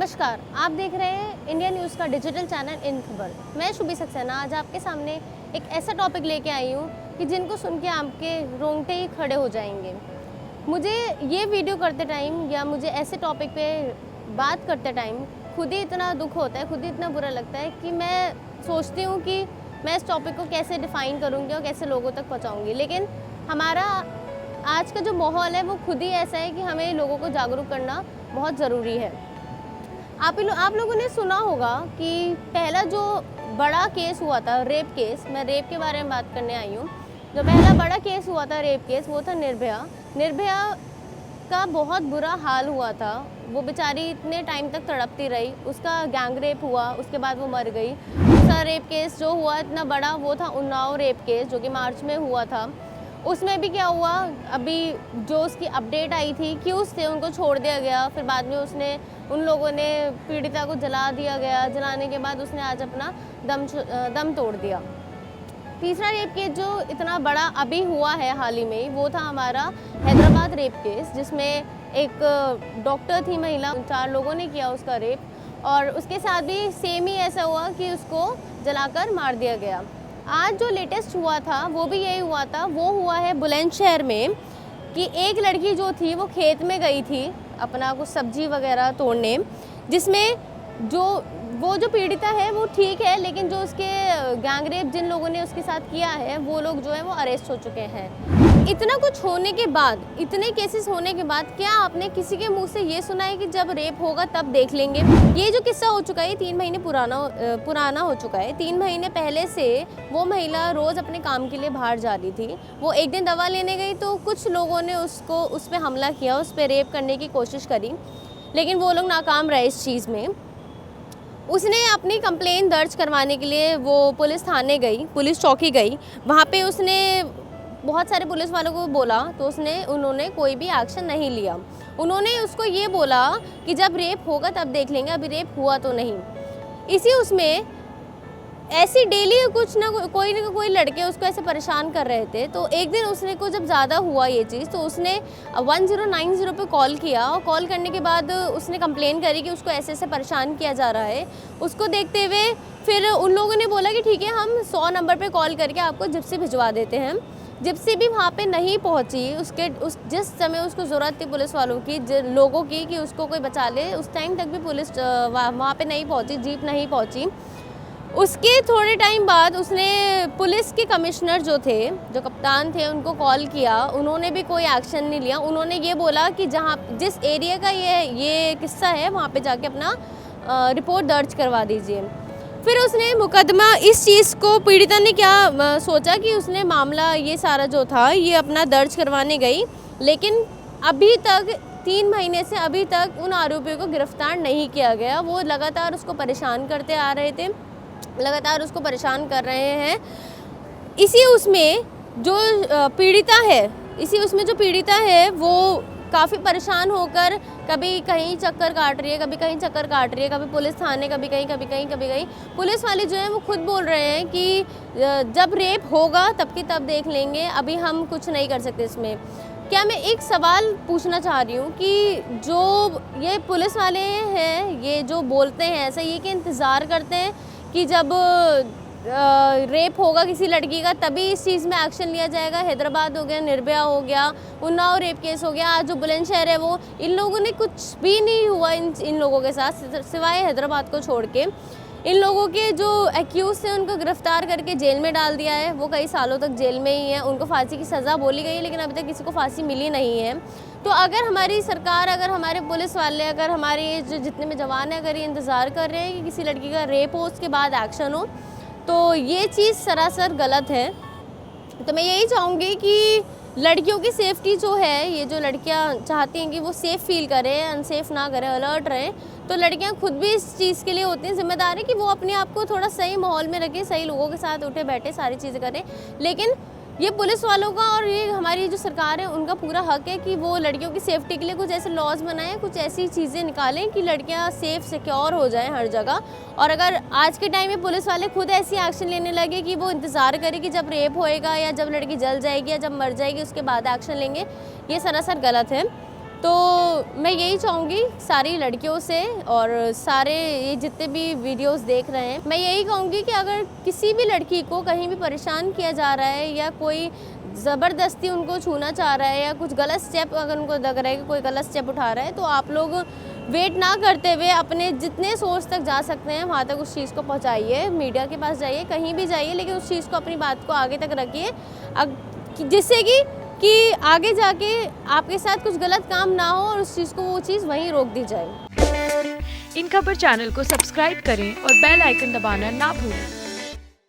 नमस्कार, आप देख रहे हैं इंडिया न्यूज़ का डिजिटल चैनल इन खबर। मैं शुभी सक्सेना आज आपके सामने एक ऐसा टॉपिक लेके आई हूँ कि जिनको सुन के आपके रोंगटे ही खड़े हो जाएंगे। मुझे ये वीडियो करते टाइम या मुझे ऐसे टॉपिक पे बात करते टाइम खुद ही इतना दुख होता है, खुद ही इतना बुरा लगता है कि मैं सोचती हूँ कि मैं इस टॉपिक को कैसे डिफ़ाइन करूँगी और कैसे लोगों तक पहुँचाऊँगी। लेकिन हमारा आज का जो माहौल है वो खुद ही ऐसा है कि हमें लोगों को जागरूक करना बहुत ज़रूरी है। आप लोगों ने सुना होगा कि पहला जो बड़ा केस हुआ था रेप केस, मैं रेप के बारे में बात करने आई हूँ। जो पहला बड़ा केस हुआ था रेप केस वो था निर्भया का बहुत बुरा हाल हुआ था। वो बेचारी इतने टाइम तक तड़पती रही, उसका गैंग रेप हुआ, उसके बाद वो मर गई। दूसरा रेप केस जो हुआ इतना बड़ा वो था उन्नाव रेप केस जो कि मार्च में हुआ था। उसमें भी क्या हुआ, अभी जो उसकी अपडेट आई थी कि उससे उनको छोड़ दिया गया, फिर बाद में उन लोगों ने पीड़िता को जला दिया गया। जलाने के बाद उसने आज अपना दम तोड़ दिया। तीसरा रेप केस जो इतना बड़ा अभी हुआ है हाल ही में वो था हमारा हैदराबाद रेप केस, जिसमें एक डॉक्टर थी महिला, 4 लोगों ने किया उसका रेप और उसके साथ भी सेम ही ऐसा हुआ कि उसको जलाकर मार दिया गया। आज जो लेटेस्ट हुआ था वो भी यही हुआ था। वो हुआ है बुलंदशहर में कि एक लड़की जो थी वो खेत में गई थी अपना कुछ सब्जी वगैरह तोड़ने, जिसमें वो जो पीड़िता है वो ठीक है, लेकिन जो उसके गैंग रेप जिन लोगों ने उसके साथ किया है वो लोग जो है वो अरेस्ट हो चुके हैं। इतना कुछ होने के बाद, इतने केसेस होने के बाद क्या आपने किसी के मुंह से ये सुना है कि जब रेप होगा तब देख लेंगे? ये जो किस्सा हो चुका है 3 महीने पुराना हो चुका है। 3 महीने पहले से वो महिला रोज़ अपने काम के लिए बाहर जा रही थी। वो एक दिन दवा लेने गई तो कुछ लोगों ने उस पर हमला किया, उस पर रेप करने की कोशिश करी, लेकिन वो लोग नाकाम रहे इस चीज़ में। उसने अपनी कंप्लेन दर्ज करवाने के लिए वो पुलिस थाने गई, पुलिस चौकी गई। वहाँ पे उसने बहुत सारे पुलिस वालों को बोला तो उन्होंने कोई भी एक्शन नहीं लिया। उन्होंने उसको ये बोला कि जब रेप होगा तब देख लेंगे, अभी रेप हुआ तो नहीं। इसी उसमें ऐसी डेली कुछ ना कोई लड़के उसको ऐसे परेशान कर रहे थे। तो एक दिन उसने को जब ज़्यादा हुआ ये चीज़ तो उसने 1090 पे कॉल किया और कॉल करने के बाद उसने कंप्लेन करी कि उसको ऐसे ऐसे परेशान किया जा रहा है। उसको देखते हुए फिर उन लोगों ने बोला कि ठीक है, हम 100 नंबर पे कॉल करके आपको जिप्सी भिजवा देते हैं। जिप्सी भी वहाँ पे नहीं पहुँची। जिस समय उसको ज़रूरत थी पुलिस वालों की, लोगों की, कि उसको कोई बचा ले, उस टाइम तक भी पुलिस वहाँ पे नहीं पहुँची, जीप नहीं पहुँची। उसके थोड़े टाइम बाद उसने पुलिस के कमिश्नर जो कप्तान थे उनको कॉल किया, उन्होंने भी कोई एक्शन नहीं लिया। उन्होंने ये बोला कि जिस एरिया का ये किस्सा है वहाँ पे जाके अपना रिपोर्ट दर्ज करवा दीजिए। फिर उसने मुकदमा, इस चीज़ को पीड़िता ने क्या सोचा कि उसने मामला ये सारा जो था ये अपना दर्ज करवाने गई, लेकिन अभी तक 3 महीने से अभी तक उन आरोपियों को गिरफ्तार नहीं किया गया। वो लगातार उसको परेशान करते आ रहे थे, लगातार उसको परेशान कर रहे हैं। इसी उसमें जो पीड़िता है वो काफ़ी परेशान होकर कभी कहीं चक्कर काट रही है, कभी पुलिस थाने, कभी कहीं। पुलिस वाले जो हैं वो खुद बोल रहे हैं कि जब रेप होगा तब की तब देख लेंगे, अभी हम कुछ नहीं कर सकते इसमें। क्या मैं एक सवाल पूछना चाह रही हूँ कि जो ये पुलिस वाले हैं, ये जो बोलते हैं ऐसा, ये कि इंतज़ार करते हैं कि जब रेप होगा किसी लड़की का तभी इस चीज़ में एक्शन लिया जाएगा? हैदराबाद हो गया, निर्भया हो गया, उन्नाव रेप केस हो गया, आज जो बुलंदशहर है वो, इन लोगों ने कुछ भी नहीं हुआ इन लोगों के साथ सिवाय हैदराबाद को छोड़ के। इन लोगों के जो एक्यूज़ थे उनको गिरफ्तार करके जेल में डाल दिया है। वो कई सालों तक जेल में ही हैं, उनको फांसी की सज़ा बोली गई है, लेकिन अभी तक किसी को फांसी मिली नहीं है। तो अगर हमारी सरकार, अगर हमारे पुलिस वाले, अगर हमारे जो जितने में जवान हैं, अगर ये इंतज़ार कर रहे हैं कि किसी लड़की का रेप हो उसके बाद एक्शन हो, तो ये चीज़ सरासर गलत है। तो मैं यही चाहूँगी कि लड़कियों की सेफ्टी जो है, ये जो लड़कियां चाहती हैं कि वो सेफ़ फील करें, अनसेफ ना करें, अलर्ट रहें, तो लड़कियां खुद भी इस चीज़ के लिए होती हैं जिम्मेदार है कि वो अपने आप को थोड़ा सही माहौल में रखें, सही लोगों के साथ उठे बैठे सारी चीज़ें करें। लेकिन ये पुलिस वालों का और ये हमारी जो सरकार है उनका पूरा हक है कि वो लड़कियों की सेफ्टी के लिए कुछ ऐसे लॉज बनाएं, कुछ ऐसी चीज़ें निकालें कि लड़कियां सेफ सिक्योर हो जाएं हर जगह। और अगर आज के टाइम में पुलिस वाले खुद ऐसी एक्शन लेने लगे कि वो इंतज़ार करें कि जब रेप होएगा या जब लड़की जल जाएगी या जब मर जाएगी उसके बाद एक्शन लेंगे, ये सरासर गलत है। तो मैं यही चाहूँगी सारी लड़कियों से और सारे ये जितने भी वीडियोस देख रहे हैं, मैं यही कहूँगी कि अगर किसी भी लड़की को कहीं भी परेशान किया जा रहा है या कोई ज़बरदस्ती उनको छूना चाह रहा है या कुछ गलत स्टेप अगर उनको लग रहा है कि कोई गलत स्टेप उठा रहा है, तो आप लोग वेट ना करते हुए अपने जितने सोर्स तक जा सकते हैं वहाँ तक उस चीज़ को पहुँचाइए। मीडिया के पास जाइए, कहीं भी जाइए, लेकिन उस चीज़ को, अपनी बात को आगे तक रखिए, जिससे कि आगे जाके आपके साथ कुछ गलत काम ना हो और उस चीज़ को, वो चीज़ वहीं रोक दी जाए। इन खबर चैनल को सब्सक्राइब करें और बेल आइकन दबाना ना भूलें।